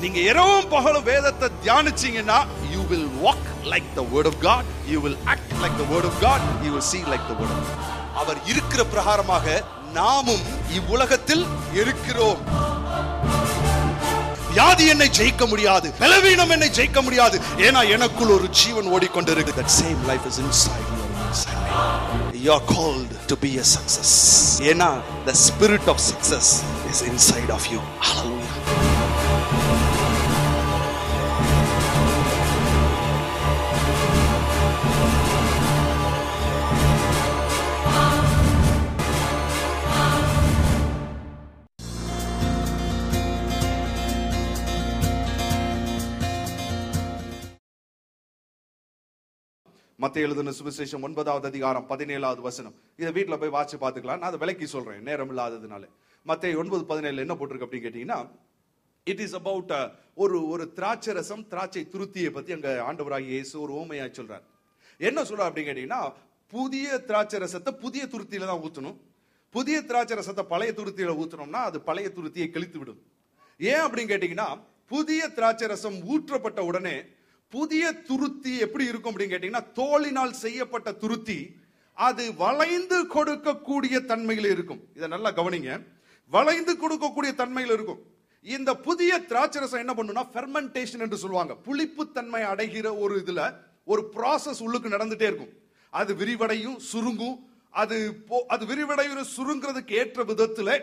நீங்க இரவும் பகலும் வேதத்தை தியானிச்சீங்கன்னா you will walk like the word of God, you will act like the word of God, you will see like the word of God. அவர் இருக்கிற பிரகாரமாக நாமும் இவ்வுலகத்தில் இருக்கிறோம். வியாதி என்னை ஜெயிக்க முடியாது, பலவீனம் என்னை ஜெயிக்க முடியாது, ஏனா எனக்குள் ஒரு ஜீவன் ஓடிக்கொண்டிருக்கு. That same life is inside you, inside me. You are called to be a success. ஏனா the spirit of success is inside of you. Hallelujah. மத்தேயு எழுதின சுவிசேஷம் 9வது அதிகாரம் 17வது வசனம். இதை வீட்டில் போய் வாட்சி பார்த்துக்கலாம். நான் அதை விளக்கி சொல்றேன் நேரம் இல்லாததுனால. மத்தேயு 9:17 என்ன போட்டிருக்கு அப்படின்னு கேட்டீங்கன்னா, இட் இஸ் அபவுட் ஒரு திராட்சை ரசம், திராட்சை துருத்தியை பத்தி அங்க ஆண்டவராகிய இயேசு ஒரு உவமையா சொல்றார். என்ன சொல்றார் அப்படின்னு கேட்டீங்கன்னா, புதிய திராட்சை ரசத்தை புதிய துருத்தியில தான் ஊற்றணும். புதிய திராட்சை ரசத்தை பழைய துருத்தியில ஊற்றணும்னா அது பழைய துருத்தியை கிழித்து விடும். ஏன் அப்படின்னு கேட்டீங்கன்னா, புதிய திராட்சை ரசம் ஊற்றப்பட்ட உடனே புதிய துருத்தி எப்படி இருக்கும் அப்படின்னு கேட்டீங்கன்னா, தோலினால் செய்யப்பட்ட துருத்தி அது வளைந்து கொடுக்கக்கூடிய தன்மையில் இருக்கும். இதை நல்லா கவனிங்க, வளைந்து கொடுக்கக்கூடிய தன்மையில் இருக்கும். இந்த புதிய திராட்சை ரசம் என்ன பண்ணும்னா, ஃபெர்மெண்டேஷன் என்று சொல்லுவாங்க. புளிப்பு தன்மை அடைகிற ஒரு இதுல ஒரு ப்ராசஸ் உள்ளுக்கு நடந்துட்டே இருக்கும். அது விரிவடையும், சுருங்கும். அது விரிவடையும் சுருங்கிறதுக்கு ஏற்ற விதத்துல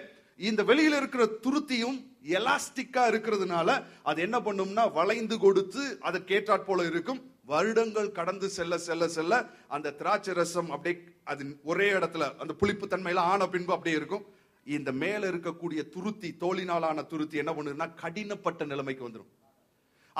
இந்த வெளியில இருக்கிற துருத்தியும் எலாஸ்டிக்கா இருக்கிறதுனால அது என்ன பண்ணும்னா வளைந்து கொடுத்து அதற்கு ஏற்றாற் போல இருக்கும். வருடங்கள் கடந்து செல்ல செல்ல செல்ல அந்த திராட்சை ரசம் அப்படியே அது ஒரே இடத்துல அந்த புளிப்பு தன்மையில ஆன பின்பு அப்படியே இருக்கும். இந்த மேல இருக்கக்கூடிய துருத்தி, தோலினாலான துருத்தி என்ன பண்ணுதுன்னா கடினப்பட்ட நிலைமைக்கு வந்துடும்.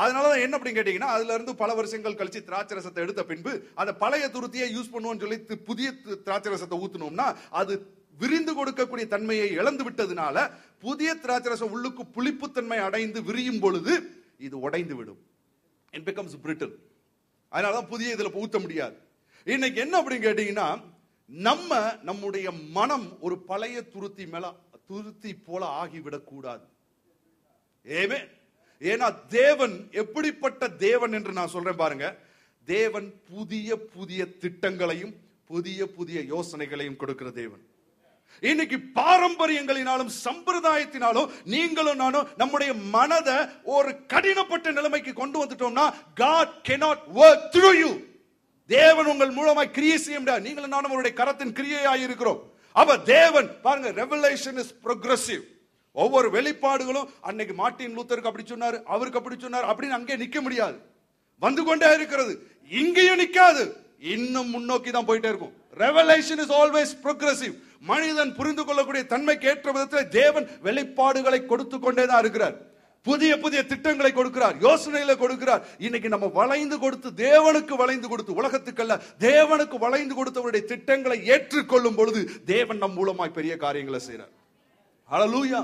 அதனாலதான் என்ன அப்படின்னு கேட்டீங்கன்னா, அதுல இருந்து பல வருஷங்கள் கழிச்சு திராட்சை ரசத்தை எடுத்த பின்பு அந்த பழைய துருத்தியை யூஸ் பண்ணுவோம்னு சொல்லி புதிய திராட்சை ரசத்தை ஊத்தணும்னா அது விரிந்து கொடுக்கக்கூடிய தன்மையை இழந்து விட்டதுனால புதிய திராட்சை ரசம் உள்ளுக்கு புளிப்பு தன்மை அடைந்து விரியும் பொழுது இது உடைந்து விடும். It becomes brittle. அதனாலதான் புதிய இதுல ஊத்த முடியாது. இன்னைக்கு என்ன அப்படின்னு கேட்டீங்கன்னா, நம்முடைய மனம் ஒரு பழைய துருத்தி போல ஆகிவிடக் கூடாது. ஏன்னா தேவன் எப்படிப்பட்ட தேவன் என்று நான் சொல்றேன் பாருங்க. தேவன் புதிய புதிய திட்டங்களையும் புதிய புதிய யோசனைகளையும் கொடுக்கிற தேவன். இன்னைக்கு பாரம்பரியங்களினாலும் சம்பிரதாயத்தினாலும் நீங்களும் நானும் நம்முடைய மனதை ஒரு கடினப்பட்ட நிலைமைக்கு கொண்டு வந்துட்டோம்னா God cannot work through you. தேவன் உங்கள் மூலமாய் கிரியை செய்ய முடியாது. நீங்களும் நானும் அவருடைய கரத்தின் கிரியையாய் இருக்கிறோம். அப்ப தேவன் பாருங்க, ரெவலேஷன் இஸ் ப்ரோக்ரெசிவ். ஒவ்வொரு வெளிப்பாடுகளும் அன்னைக்கு மார்ட்டின் லூத்தருக்கு அப்படி சொன்னாரு, அவருக்கு அப்படி சொன்னார் அப்படின்னு அங்கே நிக்க முடியாது. வந்து கொண்டே இருக்கிறது. இங்கேயும் நிக்காது, இன்னும் முன்னோக்கி தான் போயிட்டே இருக்கும். Revelation is always progressive. மனிதன் புரிந்து கொள்ளக்கூடிய தன்மைக்கு ஏற்ற விதத்தில் தேவன் வெளிப்பாடுகளை கொடுத்து கொண்டே தான் இருக்கிறார். புதிய புதிய திட்டங்களை கொடுக்கிறார், யோசனைகளை கொடுக்கிறார். இன்னைக்கு நம்ம வளைந்து கொடுத்து, தேவனுக்கு வளைந்து கொடுத்து, உலகத்துக்கல்ல தேவனுக்கு வளைந்து கொடுத்தவருடைய திட்டங்களை ஏற்றுக்கொள்ளும் பொழுது தேவன் நம் மூலமாய் பெரிய காரியங்களை செய்றார். ஹல்லேலூயா.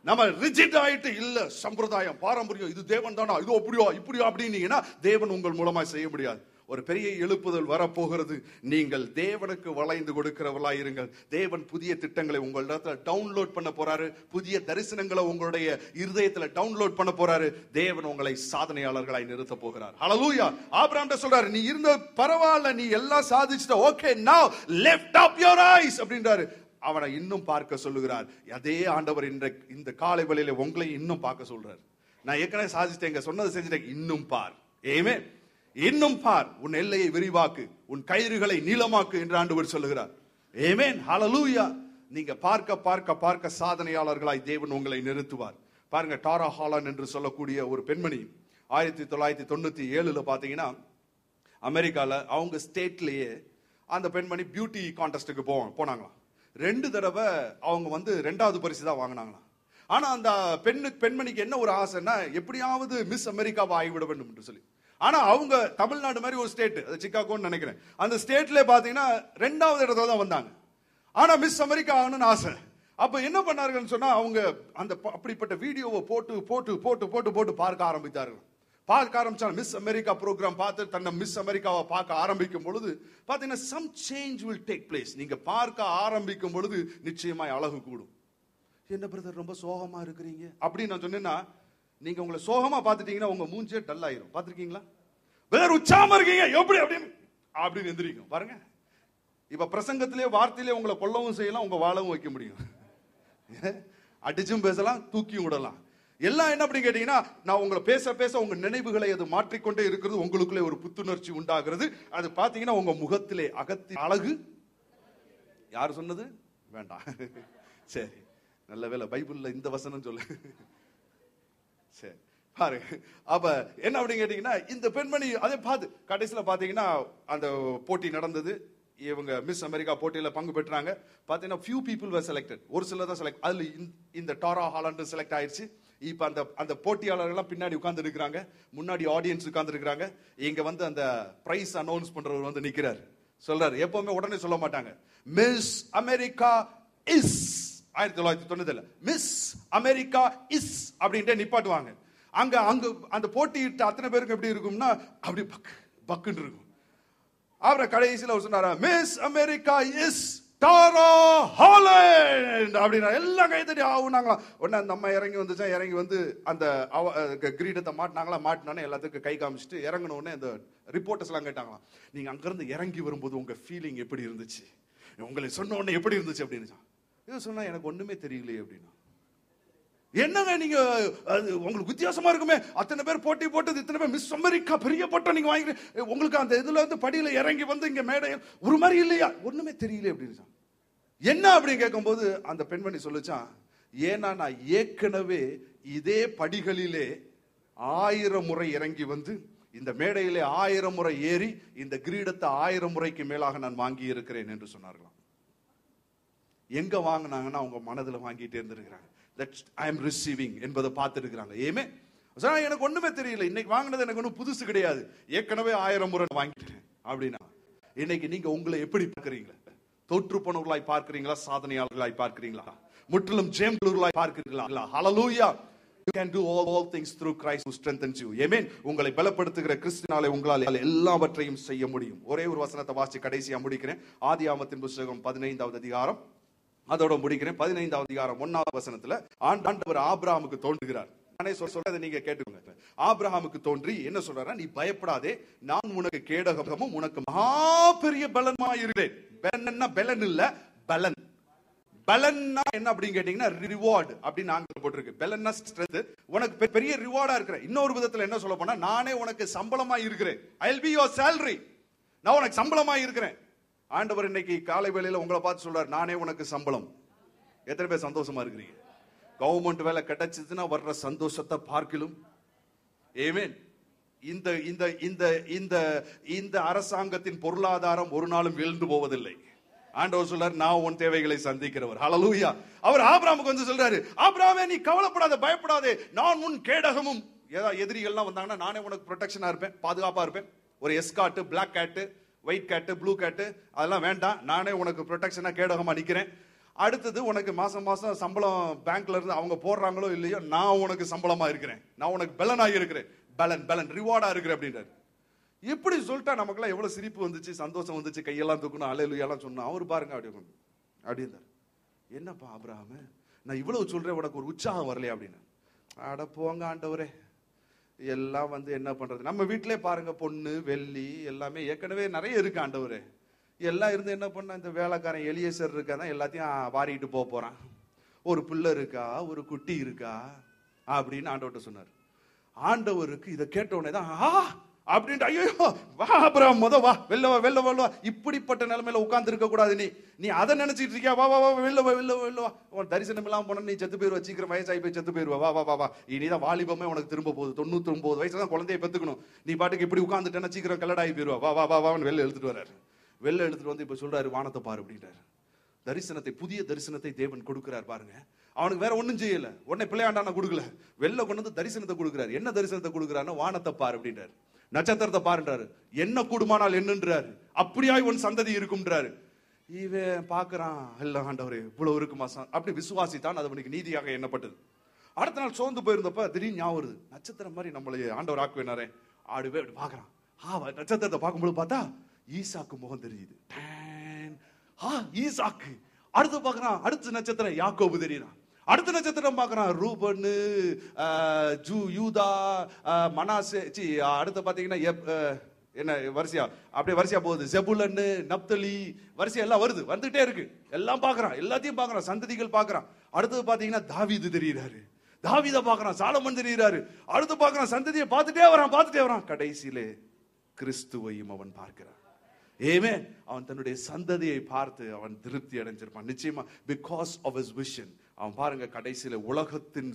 நம்ம ரிஜிட் ஆயிட்டு இல்ல சம்பிரதாயம் பாரம்பரியம் இது தேவன் தானா, இது அப்படியோ இப்படியோ அப்படின்னீங்கன்னா தேவன் உங்கள் மூலமாய் செய்ய முடியாது. ஒரு பெரிய எழுப்புதல் வரப்போகிறது. நீங்கள் தேவனுக்கு வளைந்து கொடுக்கிறவர்களாய் இருங்கள். தேவன் புதிய திட்டங்களை உங்களிடத்துல டவுன்லோட் பண்ண போறாரு. புதிய தரிசனங்களை உங்களுடைய இருதயத்துல டவுன்லோட் பண்ண போறாரு. தேவன் உங்களை சாதனையாளர்களாய் நிறுத்த போகிறார். ஹல்லேலூயா. ஆபிரகாம் சொல்றாரு, நீ இருந்த பரவாயில்ல, நீ எல்லாம் சாதிச்சிட்ட, okay now lift up your eyes அப்படின்றாரு. அவனை இன்னும் பார்க்க சொல்லுகிறார். அதே ஆண்டவர் இந்த காலை வேளையில உங்களை இன்னும் பார்க்க சொல்றார். நான் ஏற்கனவே சாதிச்சிட்டேங்க, சொன்னதை செஞ்சுட்டேன், இன்னும் பார். ஆமென். இன்னும் பார், உன் எல்லையை விரிவாக்கு, உன் கயிறுகளை நீளமாக்கு என்று ஆண்டவர் சொல்லுகிறார். ஆமென். ஹல்லேலூயா. நீங்க பார்க்க பார்க்க பார்க்க சாதனையாளர்களாய் தேவன் உங்களை நிறுத்துவார். பாருங்க, டாரா ஹாலன் என்று சொல்லக்கூடிய ஒரு பெண்மணி 1997 பாத்தீங்கன்னா அமெரிக்கால அவங்க ஸ்டேட்லயே அந்த பெண்மணி பியூட்டி கான்டெஸ்டுக்கு போனாங்களாம். 2 தடவை அவங்க வந்து 2வது பரிசு தான் வாங்கினாங்களாம். ஆனா அந்த பெண்மணிக்கு என்ன ஒரு ஆசைன்னா, எப்படியாவது மிஸ் அமெரிக்காவை ஆகிவிட வேண்டும் என்று சொல்லி. ஆனா அவங்க தமிழ்நாடு மாதிரி ஒரு ஸ்டேட், அது சிக்காகோன்னு நினைக்கிறேன், அந்த ஸ்டேட்ல பாத்தீங்கன்னா 2வது இடத்துல தான் வந்தாங்க. ஆனா மிஸ் அமெரிக்கா ஆகணும்னு ஆசை. அப்ப என்ன பண்ணாருன்னு சொன்னா, அவங்க அந்த அப்படிப்பட்ட வீடியோவை போட்டு போட்டு போட்டு போட்டு போட்டு பார்க்க ஆரம்பித்தார்கள். பார்க்க ஆரம்பிச்சாங்க. மிஸ் அமெரிக்கா ப்ரோக்ராம் பார்த்து தன்னை மிஸ் அமெரிக்காவை பார்க்க ஆரம்பிக்கும் பொழுது பாத்தீங்கன்னா some change will take place. நீங்க பார்க்க ஆரம்பிக்கும் பொழுது நிச்சயமாய் அழகு கூடும். என்ன பிரதர் ரொம்ப சோகமா இருக்கிறீங்க அப்படின்னு நான் சொன்னேன்னா, நீங்க உங்களை சோகமா பாத்துட்டீங்கன்னா உங்க மூஞ்சே டல் ஆயிரும். பாத்துருக்கீங்களா? வேற உச்சாம இருக்கீங்க எப்படி அப்படின்னு எந்திரிக்கும் பாருங்க. இப்ப பிரசங்கத்திலே வார்த்தையிலே உங்களை கொல்லவும் செய்யலாம், உங்க வாழவும் வைக்க முடியும். அடிச்சும் பேசலாம், தூக்கியும் விடலாம். எல்லாம் என்ன அப்படின்னு கேட்டீங்கன்னா, நான் உங்களை பேச பேச உங்க நினைவுகளை அது மாற்றிக்கொண்டே இருக்கிறது. உங்களுக்குள்ளே ஒரு புத்துணர்ச்சி உண்டாகிறது. அது பாத்தீங்கன்னா உங்க முகத்திலே அகத்தி அழகு. யாரு சொன்னது? வேண்டாம். சரி, நல்ல வேலை பைபிள்ல இந்த வசனம் சொல்லு. சரி பாருங்க. அப்ப என்ன அப்படின்னு கேட்டீங்கன்னா, இந்த பெண்மணி அதை பார்த்து கடைசியில பாத்தீங்கன்னா அந்த போட்டி நடந்தது. இவங்க மிஸ் அமெரிக்கா போட்டியில பங்கு பெற்றாங்க. பாத்தீங்கன்னா few people were selected. ஒரு சிலர் தான் செலக்ட். அதுல இந்த டாரா ஹாலண்ட் செலக்ட் ஆயிடுச்சு. இப்ப அந்த போட்டியாளர்கள் எல்லாம் பின்னாடி உட்கார்ந்து இருக்கிறாங்க, முன்னாடி ஆடியன்ஸ் உட்கார்ந்து இருக்கிறாங்க. இங்க வந்து அந்த பிரைஸ் அனௌன்ஸ் பண்றவர் வந்து நிக்கிறார். சொல்றாரு, எப்பவுமே உடனே சொல்ல மாட்டாங்க, miss America is 1990 miss America is அப்படின்ட்டு நிப்பாட்டுவாங்க. அங்க அந்த போட்டியிட்ட அத்தனை பேருக்கு எப்படி இருக்கும்னா அப்படி பக்குன்னு இருக்கும். அப்புறம் கடைசியில் அவர் சொன்னாரா, மிஸ் அமெரிக்கா இஸ் டாரா ஹாலண்ட் அப்படின்னா எல்லாம் கைத்தடி ஆகுனாங்களா. உடனே அந்த அம்மா இறங்கி வந்துச்சா, இறங்கி வந்து அந்த கிரீடத்தை மாட்டினாங்களா, மாட்டினோன்னே எல்லாத்துக்கும் கை காமிச்சிட்டு இறங்கின உடனே அந்த ரிப்போர்ட்டர்ஸ் எல்லாம் கேட்டாங்களாம், நீங்க அங்கிருந்து இறங்கி வரும்போது உங்க ஃபீலிங் எப்படி இருந்துச்சு, உங்களை சொன்ன உடனே எப்படி இருந்துச்சு அப்படின்னு. இது சொன்னா எனக்கு ஒண்ணுமே தெரியலையே அப்படின்னா. என்னங்க நீங்க உங்களுக்கு வித்தியாசமா இருக்குமே, அத்தனை பேர் போட்டி போட்டது, இத்தனை பேர் மிஸ் அமெரிக்கா பெரிய பட்டம் நீங்க வாங்கிக்கிறீங்க, உங்களுக்கு அந்த இதுல வந்து படியில இறங்கி வந்து இங்க மேடையில் ஒரு மாதிரி இல்லையா, ஒண்ணுமே தெரியல அப்படின்னு. என்ன அப்படின்னு கேட்கும் போது அந்த பெண்மணி சொல்லுச்சான், ஏன்னா நான் ஏற்கனவே இதே படிகளிலே 1000 முறை இறங்கி வந்து இந்த மேடையிலே 1000 முறை ஏறி இந்த கிரீடத்தை 1000 முறைக்கு மேலாக நான் வாங்கி இருக்கிறேன் என்று சொன்னார்களாம். எங்க வாங்கினாங்கன்னா அவங்க மனதுல வாங்கிட்டே இருந்திருக்கிறாங்க. that I am receiving என்பதை பார்த்துருக்கிறாங்க. ஏமே எனக்கு ஒண்ணுமே தெரியல, இன்னைக்கு வாங்கினது எனக்கு ஒன்றும் புதுசு கிடையாது, ஏற்கனவே 1000 முறை வாங்கிட்டேன் அப்படின்னா. இன்னைக்கு நீங்க உங்களை எப்படி பார்க்கிறீங்களா? தோற்று போனவர்களாய் பார்க்கிறீங்களா, சாதனையாளர்களாய் பார்க்கிறீங்களா, முற்றிலும் ஜெயம்களூர்களாய் பார்க்கிறீங்களா? ஹல்லேலூயா. You can do all things through Christ who strengthens you. Amen. உங்களை பலப்படுத்துகிற கிறிஸ்துவினாலே உங்களால் எல்லாவற்றையும் செய்ய முடியும். ஒரே ஒரு வசனத்தை வாசிச்சு கடைசியா முடிக்கிறேன். ஆதியாகமத்தின் புத்தகம் 15வது அதிகாரம், அதோட முடிக்கிறேன். 15வது அதிகாரம் 1வது வசனத்துல ஆண்டவர் ஆபிரகாமுக்கு தோன்றுகிறார். நானே சொல்றதை நீங்க கேட்டுக்கோங்க. ஆபிரகாமுக்கு தோன்றி என்ன சொல்றாரு, நீ பயப்படாதே, நான் உனக்கு கேடகமும் உனக்கு மகா பெரிய பலனுமாய் இருக்கிறேன். பலன்னா பலன் இல்ல, பலன். பலன்னா என்ன அப்படின்னு கேட்டீங்கன்னா ரிவார்டு அப்படின்னு ஆங்கிலம் போட்டிருக்கு. பலன்னா ஸ்ட்ரென்த், உனக்கு பெரிய ரிவார்டா இருக்கிறேன். இன்னொரு விதத்துல என்ன சொல்ல போனா, நானே உனக்கு சம்பளமா இருக்கிறேன். I will be your salary. நான் உனக்கு சம்பளமா இருக்கிறேன். ஆண்டவர் இன்னைக்கு காலை வேளையில உங்களை பார்த்து சொல்றாரு, நானே உனக்கு சம்பளம். எத்தனை பேர் சந்தோஷமா இருக்கிறீங்க? கவர்மெண்ட் வேலை கிடைச்சதுன்னா வர்ற சந்தோஷத்தை பார்க்கலும். ஆமென். இந்த இந்த இந்த இந்த இந்த அரசாங்கத்தின் பொருளாதாரம் ஒரு நாளும் வீழ்ந்து போவதில்லை. ஆண்டவர் சொல்றாரு, நான் உன் தேவைகளை சந்திக்கிறவர். ஹல்லேலூயா. அவர் ஆபிரகாமுக்கு வந்து சொல்றாரு, ஆபிரகாமே நீ கவலைப்படாத, பயப்படாதே, நான் உன் கேடகமும். ஏதாவது எதிரிகள்லாம் வந்தாங்கன்னா நானே உனக்கு ப்ரொடெக்ஷனா இருப்பேன், பாதுகாப்பா இருப்பேன். ஒரு எஸ்கார்ட், பிளாக் கேட், ஒயிட் கேட்டு, ப்ளூ கேட்டு அதெல்லாம் வேண்டாம், நானே உனக்கு ப்ரொடெக்ஷனா கேடகமா நிக்கிறேன். அடுத்தது உனக்கு மாசம் மாசம் சம்பளம் பேங்க்ல இருந்து அவங்க போடுறாங்களோ இல்லையோ, நான் உனக்கு சம்பளமா இருக்கிறேன், நான் உனக்கு பலனாக இருக்கிறேன், பலன் ரிவார்டா இருக்கிறேன் அப்படின்றாரு. எப்படி சொல்லிட்டா நமக்குலாம் எவ்வளவு சிரிப்பு வந்துச்சு, சந்தோஷம் வந்துச்சு, கையெல்லாம் தூக்கணும், அல்லேலூயாலாம் சொன்னா. அவர் பாருங்க அப்படி இருந்தார். என்னப்பா ஆபிரகாம், நான் இவ்வளவு சொல்றேன், உனக்கு ஒரு உற்சாகம் வரலையா அப்படின்னு. அட போங்க ஆண்டவரே, எல்லாம் வந்து என்ன பண்றது, நம்ம வீட்டிலே பாருங்க, பொண்ணு வெள்ளி எல்லாமே ஏற்கனவே நிறைய இருக்கு ஆண்டவரே. எல்லாம் இருந்து என்ன பண்ண, இந்த வேலைக்காரன் எலியேசர் இருக்காதான் எல்லாத்தையும் வாரிட்டு போறான். ஒரு பிள்ளை இருக்கா, ஒரு குட்டி இருக்கா அப்படின்னு ஆண்டவர்கிட்ட சொன்னார். ஆண்டவருக்கு இதை கேட்ட உடனே தான் அப்படின்ட்டு, ஐயோ வா ஆபிரகாம், வா வெள்ள இப்படிப்பட்ட நிலைமையில உட்கார்ந்து இருக்க கூடாது. நீ அதை நினைச்சிட்டு இருக்கியா, வா வெள்ள உன் தரிசனம் எல்லாம் போன நீ செத்து போயிருவா, சீக்கிரம் வயசாகி போய் செத்து போயிருவா, வா இனிதான் வாலிபமே உனக்கு திரும்ப போகுது, 99 வயசுல தான் குழந்தைய பெத்துக்கணும், நீ பாட்டுக்கு இப்படி உட்கார்ந்துட்டேன்னா சீக்கிரம் கல்லடாகி போயிருவா, வா வெளில எடுத்துட்டு வர்றாரு. வெளில எடுத்துட்டு வந்து இப்ப சொல்றாரு, வானத்தை பாரு அப்படின்றாரு. தரிசனத்தை, புதிய தரிசனத்தை தேவன் கொடுக்கிறார் பாருங்க. அவனுக்கு வேற ஒண்ணும் செய்யல, உடனே பிள்ளையாண்டான கொடுக்கல, வெளில கொண்டு வந்து தரிசனத்தை கொடுக்கிறார். என்ன தரிசனத்தை கொடுக்கிறாருன்னா, வானத்தை பாரு அப்படின்றாரு, நட்சத்திரத்தை பாருன்றாரு, என்ன கூடுமானால் என்னன்றாரு, அப்படியாய் உன் சந்ததி இருக்கும்ன்றாரு. இவன் பாக்குறான், எல்லாம் ஆண்டவரே இவ்வளவு இருக்குமா, அப்படி விசுவாசித்தான், அது அவனுக்கு நீதியாக எண்ணப்பட்டது. அடுத்த நாள் சோர்ந்து போயிருந்தப்ப திடீர்னு ஞாபகம் வருது, நட்சத்திரம் மாதிரி நம்மளை ஆண்டவர் ஆக்குவேனாரே, ஆடுவே அப்படி பாக்குறான். நட்சத்திரத்தை பார்க்கும்போது பார்த்தா ஈசாக்கு முகம் தெரியுது. ஈசாக்கு. அடுத்து பாக்குறான், அடுத்த நட்சத்திரம் யாக்கோபு தெரியுறான். அடுத்த நட்சத்திரம் பார்க்கறான், ரூபன், யூதா, மனாசே, அடுத்து பாத்தீங்கன்னா என்ன வரிசையா அப்படியே வரிசையா போகுது, ஜெபுலன், நப்தலி, வரிசையா எல்லாம் வருது, வந்துட்டே இருக்கு. எல்லாம் பாக்குறான், எல்லாத்தையும் பாக்குறான், சந்ததிகள் பாக்குறான். அடுத்தது பாத்தீங்கன்னா தாவீது தெரியுறாரு, தாவீத பாக்குறான், சாலமன் தெரியுறாரு. அடுத்து பாக்குறான், சந்ததியை பார்த்துட்டே வரான். கடைசியிலே கிறிஸ்துவையும் அவன் பார்க்கிறான். ஏமே, அவன் தன்னுடைய சந்ததியை பார்த்து அவன் திருப்தி அடைஞ்சிருப்பான் நிச்சயமா. Because of his vision. அவன் பாருங்க, கடைசியில உலகத்தின்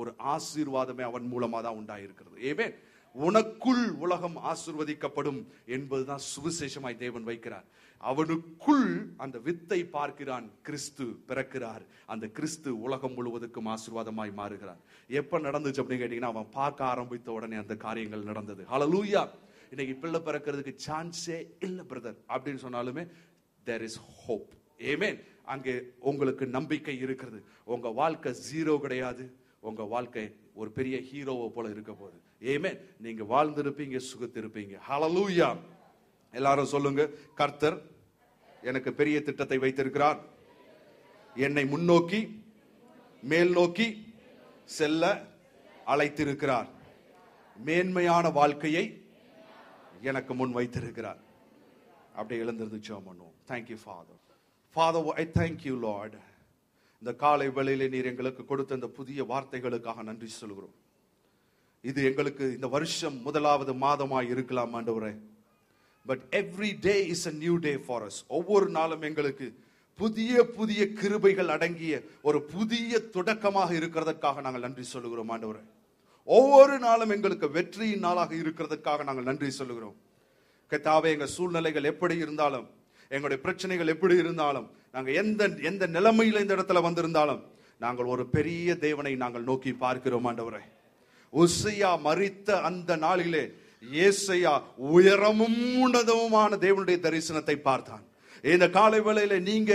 ஒரு ஆசீர்வாதமே அவன் மூலமா தான் உண்டாயிருக்கிறது. ஏமே, உனக்குள் உலகம் ஆசீர்வதிக்கப்படும் என்பதுதான் சுவிசேஷமாய் தேவன் வைக்கிறார். அவனுக்குள் அந்த வித்தை பார்க்கிறான், கிறிஸ்து பிறக்கிறார். அந்த கிறிஸ்து உலகம் முழுவதுக்கும் ஆசீர்வாதமாய் மாறுகிறார். எப்ப நடந்துச்சு அப்படின்னு கேட்டீங்கன்னா, அவன் பார்க்க ஆரம்பித்த உடனே அந்த காரியங்கள் நடந்தது. ஹல்லேலூயா. இன்னைக்கு பிள்ளை பிறக்கிறதுக்கு சான்ஸே இல்லை பிரதர் அப்படின்னு சொன்னாலுமே there is hope. ஆமென். அங்கே உங்களுக்கு நம்பிக்கை இருக்கிறது. உங்க வாழ்க்கை ஜீரோ கிடையாது. உங்க வாழ்க்கை ஒரு பெரிய ஹீரோவை போல இருக்க போகுது. ஆமென். நீங்க வாழ்ந்திருப்பீங்க, சுகத்திருப்பீங்க. ஹல்லேலூயா. எல்லாரும் சொல்லுங்க, கர்த்தர் எனக்கு பெரிய திட்டத்தை வைத்திருக்கிறார். என்னை முன்னோக்கி மேல் நோக்கி செல்ல அழைத்திருக்கிறார். மேன்மையான வாழ்க்கையை எனக்கு முன் வைத்திருக்கிறார். அப்படியே எழுந்திருந்து ஜெபம் பண்ணுவோம். Thank you Father. Father, I thank you Lord. இந்த காலை வேளையிலே நீர் எங்களுக்கு கொடுத்த இந்த புதிய வார்த்தைகளுக்காக நன்றி சொல்கிறோம். இது எங்களுக்கு இந்த வருஷம் முதலாவது மாதமாய் இருக்கலாம் ஆண்டவரே. But every day is a new day for us. ஒவ்வொரு நாளும் எங்களுக்கு புதிய புதிய கிருபைகள் அடங்கிய ஒரு புதிய தொடக்கமாக இருக்கிறதற்காக நாங்கள் நன்றி சொல்கிறோம் ஆண்டவரே. ஒவ்வொரு நாளும் எங்களுக்கு வெற்றியின் நாளாக இருக்கிறதுக்காக நாங்கள் நன்றி சொல்லுகிறோம். கர்த்தாவே, எங்க சூழ்நிலைகள் எப்படி இருந்தாலும், எங்களுடைய பிரச்சனைகள் எப்படி இருந்தாலும், நாங்கள் எந்த நிலைமையில இந்த இடத்துல வந்திருந்தாலும், நாங்கள் ஒரு பெரிய தேவனை நாங்கள் நோக்கி பார்க்கிறோம் ஆண்டவரே. உசியா மரித்த அந்த நாளிலே ஏசையா உயரமும் உன்னதமுமான தேவனுடைய தரிசனத்தை பார்த்தான். இந்த காலை வேளையில நீங்க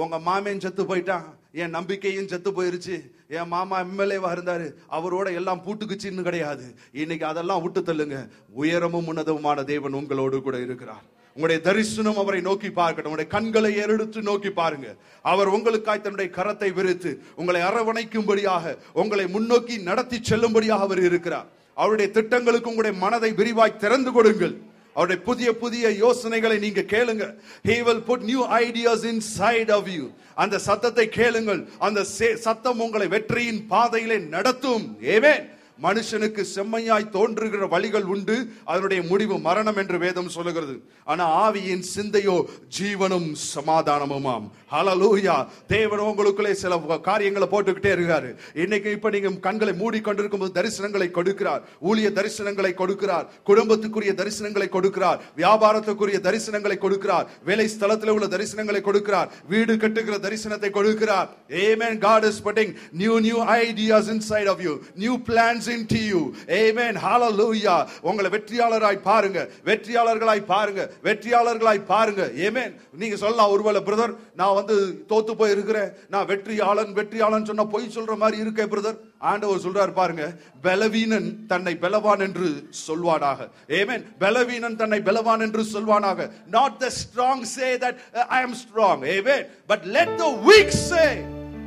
உங்க மாமன் செத்து போயிட்டான், என் நம்பிக்கையும் செத்து போயிருச்சு, என் மாமா எம்எல்ஏவா இருந்தாரு, அவரோட எல்லாம் பூட்டுக்குச்சின்னு கிடையாது. இன்னைக்கு அதெல்லாம் விட்டு தள்ளுங்க. உயரமும் உன்னதமுமான தேவன் உங்களோடு கூட இருக்கிறார். உங்களுடைய தரிசனம் அவரை நோக்கி பார்க்கட்டும். உங்களுடைய கண்களை ஏறெடுத்து நோக்கி பாருங்க. அவர் உங்களுக்காய் தன்னுடைய கரத்தை விரித்து உங்களை அரவணைக்கும்படியாக, உங்களை முன்னோக்கி நடத்தி செல்லும்படியாக அவர் இருக்கிறார். அவருடைய திட்டங்களுக்கு உங்களுடைய மனதை விரிவாய் திறந்து கொடுங்கள். அவருடைய புதிய புதிய யோசனைகளை நீங்க கேளுங்க. He will put new ideas inside of you. அந்த சத்தத்தை கேளுங்கள். அந்த சத்தம் உங்களை வெற்றியின் பாதையிலே நடத்தும். ஆமென். மனுஷனுக்கு செம்மையாய் தோன்றுகிற வழிகள் உண்டு, அதனுடைய முடிவு மரணம் என்று வேதம் சொல்லுகிறது. ஆனா ஆவியின் சிந்தையோ ஜீவனும் சமாதானமுமாம். ஹல்லேலூயா. தேவன் உங்களுக்குள்ளே சில காரியங்களை போட்டுக்கிட்டே இருக்காரு. இன்னைக்கு இப்ப நீங்க கண்களை மூடி கொண்டிருக்கும் போது தரிசனங்களை கொடுக்கிறார். ஊழிய தரிசனங்களை கொடுக்கிறார், குடும்பத்துக்குரிய தரிசனங்களை கொடுக்கிறார், வியாபாரத்துக்குரிய தரிசனங்களை கொடுக்கிறார், வேலை ஸ்தலத்தில் உள்ள தரிசனங்களை கொடுக்கிறார், வீடு கட்டுகிற தரிசனத்தை கொடுக்கிறார். Amen. God is putting new ideas inside of you, new plans into you. Amen. Hallelujah. உங்களை வெற்றியாளராய் பாருங்க, வெற்றியாளர்களாய் பாருங்க, வெற்றியாளர்களாய் பாருங்க. Amen. நீங்க சொல்லலாம், ஒருவேளை பிரதர் நான் தோத்து போய் இருக்கிறேன், நான் வெற்றியாளன் சொன்னா பொய் சொல்ற மாதிரி இருக்கே பிரதர். ஆண்டவர் சொல்றார் பாருங்க, பலவீனன் தன்னை பலவான் என்று சொல்வானாக. Amen. பலவீனன் தன்னை பலவான் என்று சொல்வானாக. Not the strong say that I am strong. Amen. But let the weak say.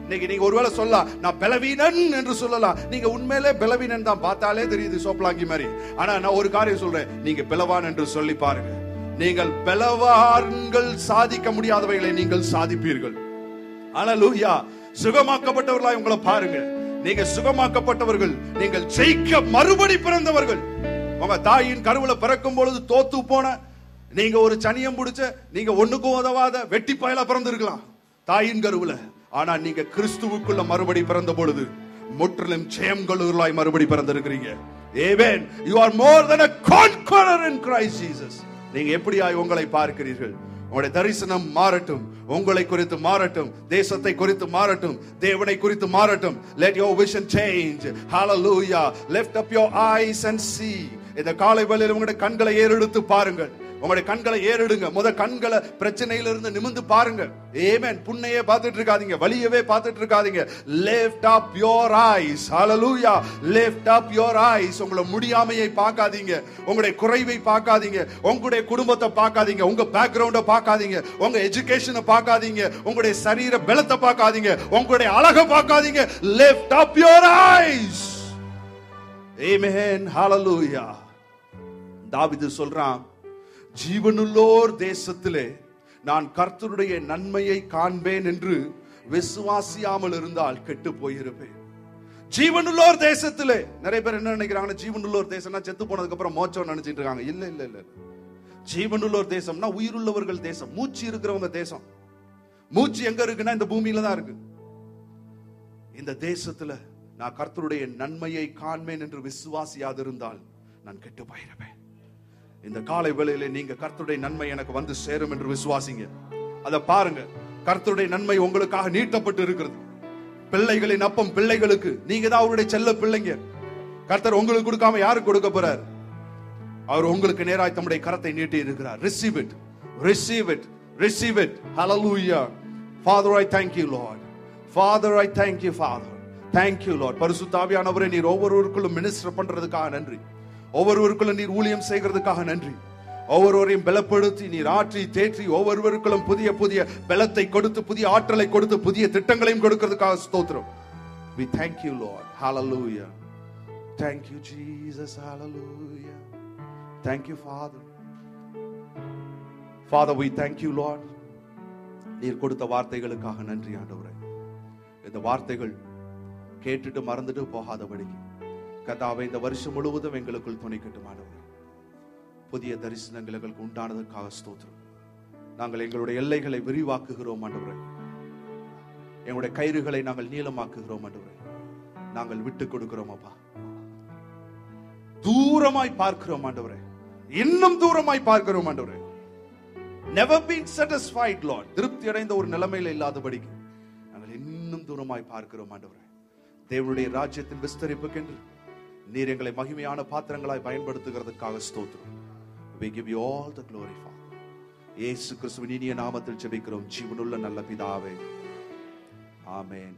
இன்னைக்கு நீங்க ஒருவேளை சொல்லலாம், நான் பலவீனன் என்று சொல்லலாம். நீங்க உண்மையிலே பலவீனன் தான், பார்த்தாலே தெரியுது சோப்லாங்கி மாதிரி. ஆனா நான் ஒரு காரியம் சொல்றேன், நீங்க பலவான் என்று சொல்லி பாருங்க. நீங்கள் பலவான்கள் சாதிக்க முடியாதவைகளை நீங்கள் சாதிப்பீர்கள். ஹல்லேலூயா. சுகமாக்கப்பட்டவர்களாய் உங்களை பாருங்க. நீங்க சுகமாக்கப்பட்டவர்கள், நீங்கள் ஜெயிக்க மறுபடி பிறந்தவர்கள். உங்க தாயின் கருவுல பிறக்கும் பொழுது தோத்து போன நீங்க ஒரு சனியம் பிடிச்ச, நீங்க ஒண்ணுக்கும் உதவாத வெட்டி பயலா பிறந்திருக்கலாம் தாயின் கருவுல. ஆனா நீங்க கிறிஸ்துவுக்குள்ள மறுபடி பிறந்த பொழுது முற்றிலும் ஜெயங்கொள்ளுவர்களாய் மறுபடி பிறந்திருக்கிறீங்க. Amen. You are more than a conqueror in Christ Jesus. நீங்க எப்படியாய் உங்களை பார்க்கிறீர்கள்? உங்களுடைய தரிசனம் மாறட்டும், உங்களை குறித்து மாறட்டும், தேசத்தை குறித்து மாறட்டும், தேவனை குறித்து மாறட்டும். Let your vision change. Hallelujah. Lift up your eyes and see. இந்த காலை வேளையில் உங்களுடைய கண்களை ஏறெடுத்து பாருங்கள். உங்களுடைய கண்களை ஏறெடுங்க. கண்களை பிரச்சனையிலிருந்து நிமிர்ந்து பாருங்க. ஆமென். புண்ணையே பார்த்துட்டு இருக்காதீங்க, வலியவே பார்த்துட்டு இருக்காதீங்க. lift up your eyes. hallelujah. lift up your eyes. உங்களுடைய முடியாமையை பார்க்காதீங்க, உங்களுடைய குறைவை பார்க்காதீங்க, உங்களுடைய குடும்பத்தை பார்க்காதீங்க, உங்க பேக்ரவுண்ட பார்க்காதீங்க, உங்க எஜுகேஷனை பார்க்காதீங்க, உங்களுடைய சரீர பலத்தை பார்க்காதீங்க, உங்களுடைய அழகை பார்க்காதீங்க. lift up your eyes. amen. hallelujah. தாவீது சொல்றான், ஜீவனுள்ளோர் தேசத்திலே நான் கர்த்தருடைய நன்மையை காண்பேன் என்று விசுவாசியாமல் இருந்தால் கெட்டு போயிருப்பேன். ஜீவனுள்ளோர் தேசத்திலே. நிறைய பேர் என்ன நினைக்கிறாங்க, ஜீவனுள்ளோர் தேசம்னா செத்து போனதுக்கு அப்புறம் மோட்சம் நினைச்சிட்டு இருக்காங்க. இல்ல இல்ல இல்ல. ஜீவனுள்ளோர் தேசம்னா உயிருள்ளவர்கள் தேசம், மூச்சு இருக்கிறவங்க தேசம். மூச்சு எங்க இருக்குன்னா இந்த பூமியில தான் இருக்கு. இந்த தேசத்துல நான் கர்த்தருடைய நன்மையை காண்பேன் என்று விசுவாசியாது இருந்தால் நான் கெட்டு போயிருப்பேன். இந்த காலை வேளையிலே நீங்க கர்த்தருடைய நன்மை எனக்கு வந்து சேரும் என்று விசுவாசிங்க. அத பாருங்க, கர்த்தருடைய நன்மை உங்களுக்காக நீட்டப்பட்டு இருக்கிறது. பிள்ளைகளின் அப்பம் பிள்ளைகளுக்கு. நீங்க தான் அவருடைய செல்ல பிள்ளைங்க. கர்த்தர் உங்களுக்கு கொடுக்காம யாருக்கு கொடுக்க போறார்? அவர் உங்களுக்கு நேராய் தம்முடைய கரத்தை நீட்டி இருக்கிறார். receive it, receive it, receive it. hallelujah. Father, I thank you, Lord. Father, I thank you, Father. Thank you, Lord. பரிசுத்த ஆவியானவரே, நீர் ஒவ்வொருவருக்குள்ளும் மினிஸ்டர் பண்றதுக்காக நன்றி. ஒவ்வொருவருக்குள்ளும் நீர் ஊழியம் செய்கிறதுக்காக நன்றி. ஒவ்வொருவரையும் பலப்படுத்தி நீர் ஆற்றி தேற்றி ஒவ்வொருவருக்குள்ளும் புதிய புதிய பலத்தை கொடுத்து, புதிய ஆற்றலை கொடுத்து, புதிய திட்டங்களையும் கொடுக்கிறதுக்காக ஸ்தோத்திரம். We thank you, Lord. Hallelujah. Thank you, Jesus. Hallelujah. Thank you, Father. Father, we thank you, Lord. நீர் கொடுத்த வார்த்தைகளுக்காக நன்றி ஆண்டவரே. இந்த வார்த்தைகள் கேட்டுட்டு மறந்துட்டு போகாதபடிக்கு கர்த்தாவே இந்த வருஷம் முழுவதும் எங்களுக்குள் துணைக்கட்டும் ஆண்டவரே. புதிய தரிசனங்கள் எங்களுக்கு உண்டானதற்காக ஸ்தோத்திரம். நாங்கள் எங்களுடைய எல்லைகளை விரிவாக்குகிறோம் ஆண்டவரே. எங்களுடைய கயிறுகளை நாங்கள் நீளமாக்குகிறோம் ஆண்டவரே. நாங்கள் விட்டு கொடுக்கிறோம் அப்பா. தூரமாய் பார்க்கிறோம் ஆண்டவரே. இன்னும் தூரமாய் பார்க்கிறோம் ஆண்டவரே. never been satisfied, Lord. திருப்தி அடைந்த ஒரு நிலைமையில இல்லாதபடிக்கு நாங்கள் இன்னும் தூரமாய் பார்க்கிறோம் ஆண்டவரே. தேவனுடைய ராஜ்யத்தின் விஸ்தரிப்புக்கென்று நீர் எங்களை மகிமையான பாத்திரங்களாய் பயன்படுத்துகிறதுக்காக ஸ்தோத்திரம். We give you all the glory, Father. இயேசு கிறிஸ்துவின் இனிய நாமத்தில் ஜெபிக்கிறோம் ஜீவனுள்ள நல்ல பிதாவே. ஆமென்.